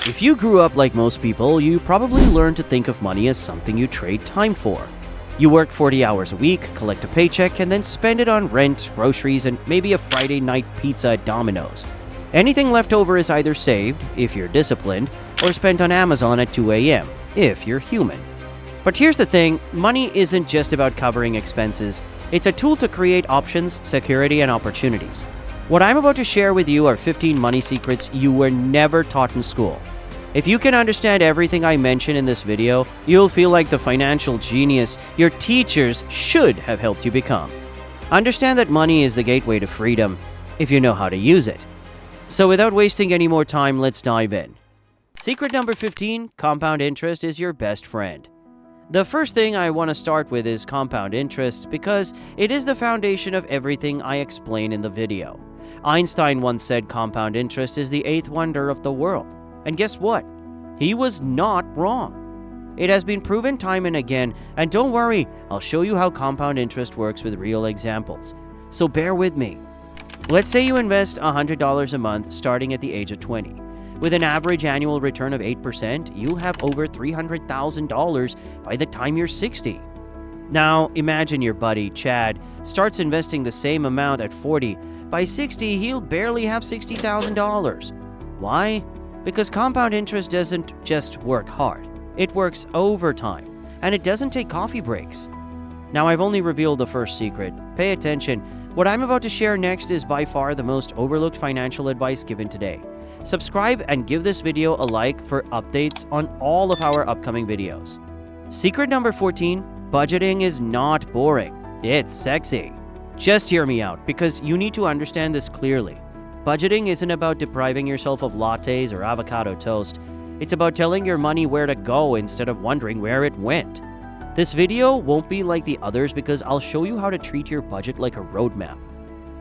If you grew up like most people, you probably learned to think of money as something you trade time for. You work 40 hours a week, collect a paycheck, and then spend it on rent, groceries, and maybe a Friday night pizza at Domino's. Anything left over is either saved, if you're disciplined, or spent on Amazon at 2 a.m., if you're human. But here's the thing, money isn't just about covering expenses. It's a tool to create options, security, and opportunities. What I'm about to share with you are 15 money secrets you were never taught in school. If you can understand everything I mention in this video, you'll feel like the financial genius your teachers should have helped you become. Understand that money is the gateway to freedom, if you know how to use it. So without wasting any more time, let's dive in. Secret number 15, compound interest is your best friend. The first thing I want to start with is compound interest because it is the foundation of everything I explain in the video. Einstein once said compound interest is the eighth wonder of the world. And guess what? He was not wrong. It has been proven time and again, and don't worry, I'll show you how compound interest works with real examples. So bear with me. Let's say you invest $100 a month starting at the age of 20. With an average annual return of 8%, you'll have over $300,000 by the time you're 60. Now, imagine your buddy, Chad, starts investing the same amount at 40. By 60, he'll barely have $60,000. Why? Because compound interest doesn't just work hard. It works overtime, and it doesn't take coffee breaks. Now, I've only revealed the first secret. Pay attention. What I'm about to share next is by far the most overlooked financial advice given today. Subscribe and give this video a like for updates on all of our upcoming videos. Secret number 14, budgeting is not boring. It's sexy. Just hear me out, because you need to understand this clearly. Budgeting isn't about depriving yourself of lattes or avocado toast. It's about telling your money where to go instead of wondering where it went. This video won't be like the others because I'll show you how to treat your budget like a roadmap.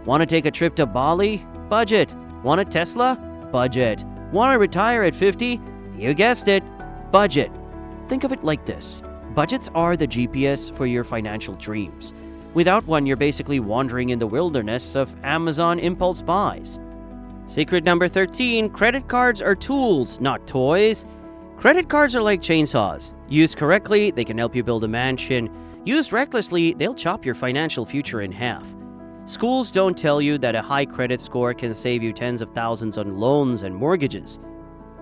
Want to take a trip to Bali? Budget. Want a Tesla? Budget. Want to retire at 50? You guessed it. Budget. Think of it like this. Budgets are the GPS for your financial dreams. Without one, you're basically wandering in the wilderness of Amazon impulse buys. Secret number 13, credit cards are tools, not toys. Credit cards are like chainsaws. Used correctly, they can help you build a mansion. Used recklessly, they'll chop your financial future in half. Schools don't tell you that a high credit score can save you tens of thousands on loans and mortgages.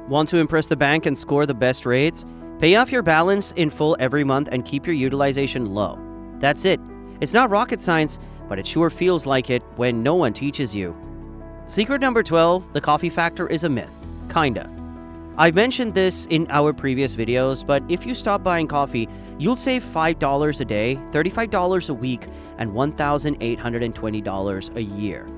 Want to impress the bank and score the best rates? Pay off your balance in full every month and keep your utilization low. That's it. It's not rocket science, but it sure feels like it when no one teaches you. Secret number 12, the coffee factor is a myth. Kinda. I've mentioned this in our previous videos, but if you stop buying coffee, you'll save $5 a day, $35 a week, and $1,820 a year.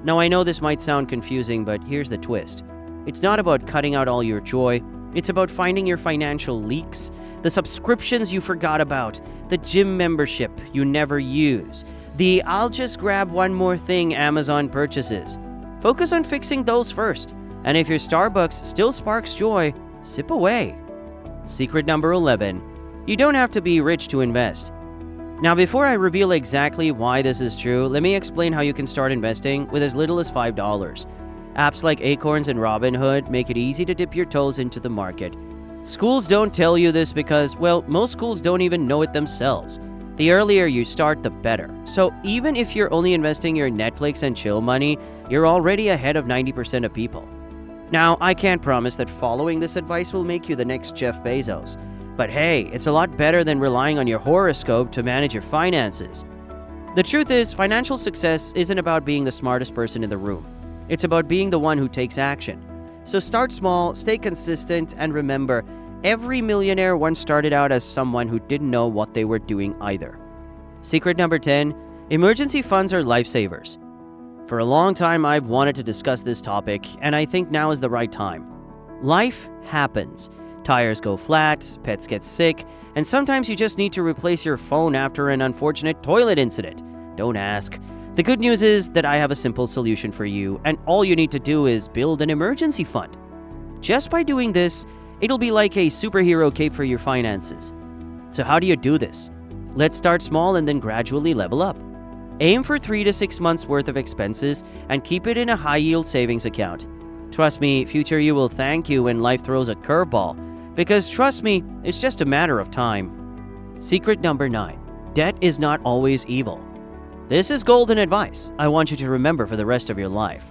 Now, I know this might sound confusing, but here's the twist. It's not about cutting out all your joy. It's about finding your financial leaks, the subscriptions you forgot about, the gym membership you never use, the I'll just grab one more thing Amazon purchases. Focus on fixing those first. And if your Starbucks still sparks joy, sip away. Secret number 11. You don't have to be rich to invest. Now, before I reveal exactly why this is true, let me explain how you can start investing with as little as $5. Apps like Acorns and Robinhood make it easy to dip your toes into the market. Schools don't tell you this because, well, most schools don't even know it themselves. The earlier you start, the better. So even if you're only investing your Netflix and chill money, you're already ahead of 90% of people. Now, I can't promise that following this advice will make you the next Jeff Bezos. But hey, it's a lot better than relying on your horoscope to manage your finances. The truth is, financial success isn't about being the smartest person in the room. It's about being the one who takes action. So start small, stay consistent, and remember, every millionaire once started out as someone who didn't know what they were doing either. Secret number 10, emergency funds are lifesavers. For a long time, I've wanted to discuss this topic, and I think now is the right time. Life happens. Tires go flat, pets get sick, and sometimes you just need to replace your phone after an unfortunate toilet incident. Don't ask. The good news is that I have a simple solution for you, and all you need to do is build an emergency fund. Just by doing this, it'll be like a superhero cape for your finances. So how do you do this? Let's start small and then gradually level up. Aim for 3 to 6 months worth of expenses and keep it in a high-yield savings account. Trust me, future you will thank you when life throws a curveball. Because trust me, it's just a matter of time. Secret number 9. Debt is not always evil. This is golden advice I want you to remember for the rest of your life.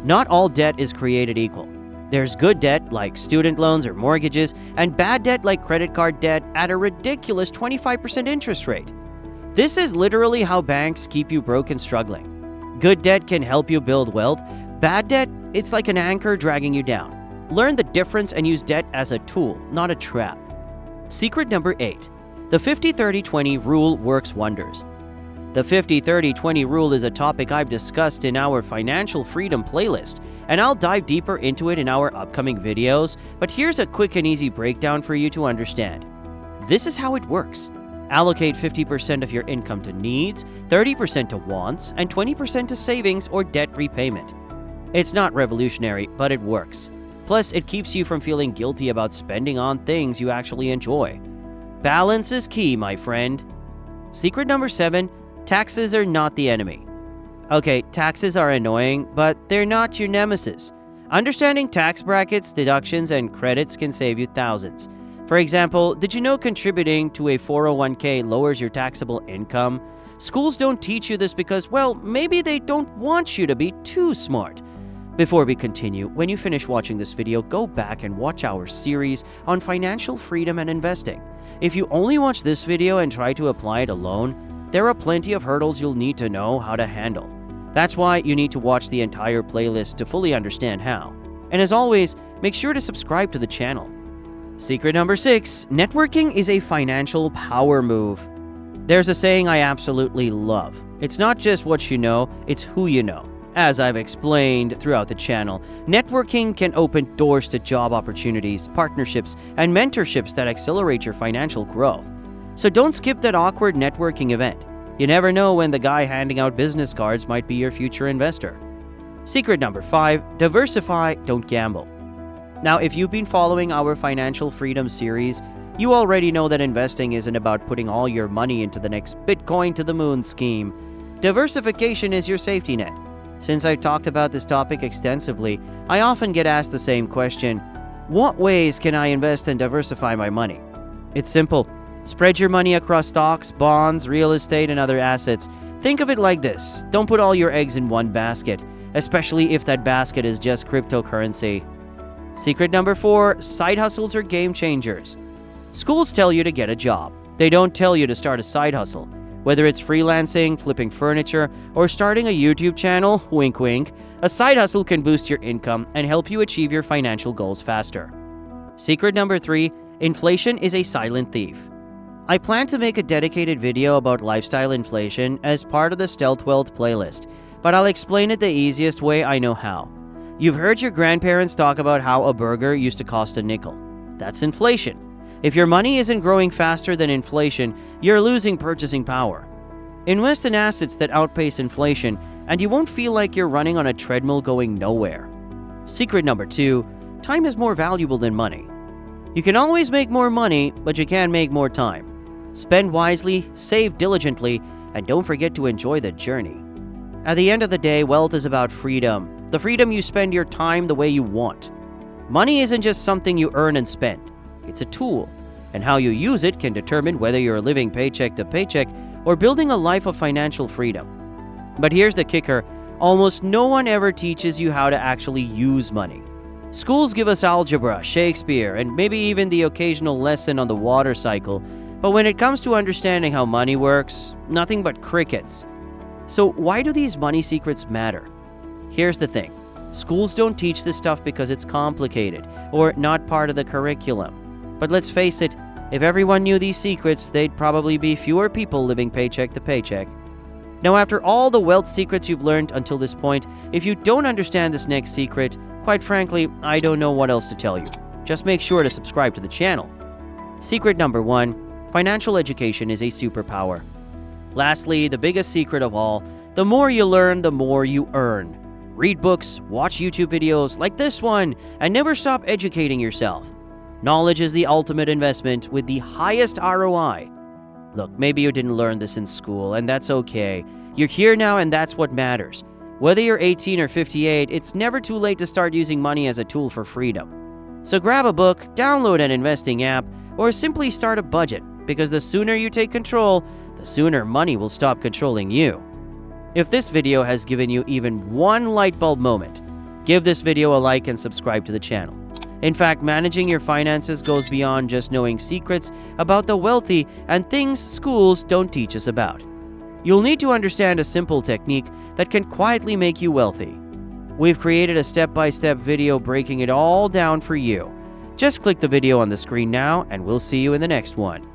Not all debt is created equal. There's good debt like student loans or mortgages, and bad debt like credit card debt at a ridiculous 25% interest rate. This is literally how banks keep you broke and struggling. Good debt can help you build wealth. Bad debt, it's like an anchor dragging you down. Learn the difference and use debt as a tool, not a trap. Secret number 8. The 50-30-20 rule works wonders. The 50-30-20 rule is a topic I've discussed in our financial freedom playlist, and I'll dive deeper into it in our upcoming videos, but here's a quick and easy breakdown for you to understand. This is how it works. Allocate 50% of your income to needs, 30% to wants, and 20% to savings or debt repayment. It's not revolutionary, but it works. Plus, it keeps you from feeling guilty about spending on things you actually enjoy. Balance is key, my friend. Secret number 7. Taxes are not the enemy. Okay, taxes are annoying, but they're not your nemesis. Understanding tax brackets, deductions, and credits can save you thousands. For example, did you know contributing to a 401k lowers your taxable income? Schools don't teach you this because, well, maybe they don't want you to be too smart. Before we continue, when you finish watching this video, go back and watch our series on financial freedom and investing. If you only watch this video and try to apply it alone, there are plenty of hurdles you'll need to know how to handle. That's why you need to watch the entire playlist to fully understand how. And as always, make sure to subscribe to the channel. Secret number 6. Networking is a financial power move. There's a saying I absolutely love. It's not just what you know, it's who you know. As I've explained throughout the channel, networking can open doors to job opportunities, partnerships, and mentorships that accelerate your financial growth. So don't skip that awkward networking event. You never know when the guy handing out business cards might be your future investor. Secret number 5. Diversify, don't gamble. Now, if you've been following our financial freedom series, you already know that investing isn't about putting all your money into the next Bitcoin to the moon scheme. Diversification is your safety net. Since I've talked about this topic extensively, I often get asked the same question: what ways can I invest and diversify my money? It's simple. Spread your money across stocks, bonds, real estate, and other assets. Think of it like this: don't put all your eggs in one basket, especially if that basket is just cryptocurrency. Secret number 4. Side hustles are game changers. Schools tell you to get a job. They don't tell you to start a side hustle. Whether it's freelancing, flipping furniture, or starting a YouTube channel, wink wink, a side hustle can boost your income and help you achieve your financial goals faster. Secret number 3. Inflation is a silent thief. I plan to make a dedicated video about lifestyle inflation as part of the Stealth Wealth playlist, but I'll explain it the easiest way I know how. You've heard your grandparents talk about how a burger used to cost a nickel. That's inflation. If your money isn't growing faster than inflation, you're losing purchasing power. Invest in assets that outpace inflation, and you won't feel like you're running on a treadmill going nowhere. Secret number 2. Time is more valuable than money. You can always make more money, but you can't make more time. Spend wisely, save diligently, and don't forget to enjoy the journey. At the end of the day, wealth is about freedom. The freedom you spend your time the way you want. Money isn't just something you earn and spend. It's a tool, and how you use it can determine whether you're living paycheck to paycheck or building a life of financial freedom. But here's the kicker: almost no one ever teaches you how to actually use money. Schools give us algebra, Shakespeare, and maybe even the occasional lesson on the water cycle, but when it comes to understanding how money works, nothing but crickets. So why do these money secrets matter? Here's the thing. Schools don't teach this stuff because it's complicated or not part of the curriculum. But let's face it, if everyone knew these secrets, they'd probably be fewer people living paycheck to paycheck. Now, after all the wealth secrets you've learned until this point, if you don't understand this next secret, quite frankly, I don't know what else to tell you. Just make sure to subscribe to the channel. Secret number 1. Financial education is a superpower. Lastly, the biggest secret of all: the more you learn, the more you earn. Read books, watch YouTube videos like this one, and never stop educating yourself. Knowledge is the ultimate investment with the highest ROI. Look, maybe you didn't learn this in school, and that's okay. You're here now, and that's what matters. Whether you're 18 or 58, it's never too late to start using money as a tool for freedom. So grab a book, download an investing app, or simply start a budget, because the sooner you take control, the sooner money will stop controlling you. If this video has given you even one light bulb moment, give this video a like and subscribe to the channel. In fact, managing your finances goes beyond just knowing secrets about the wealthy and things schools don't teach us about. You'll need to understand a simple technique that can quietly make you wealthy. We've created a step-by-step video breaking it all down for you. Just click the video on the screen now, and we'll see you in the next one.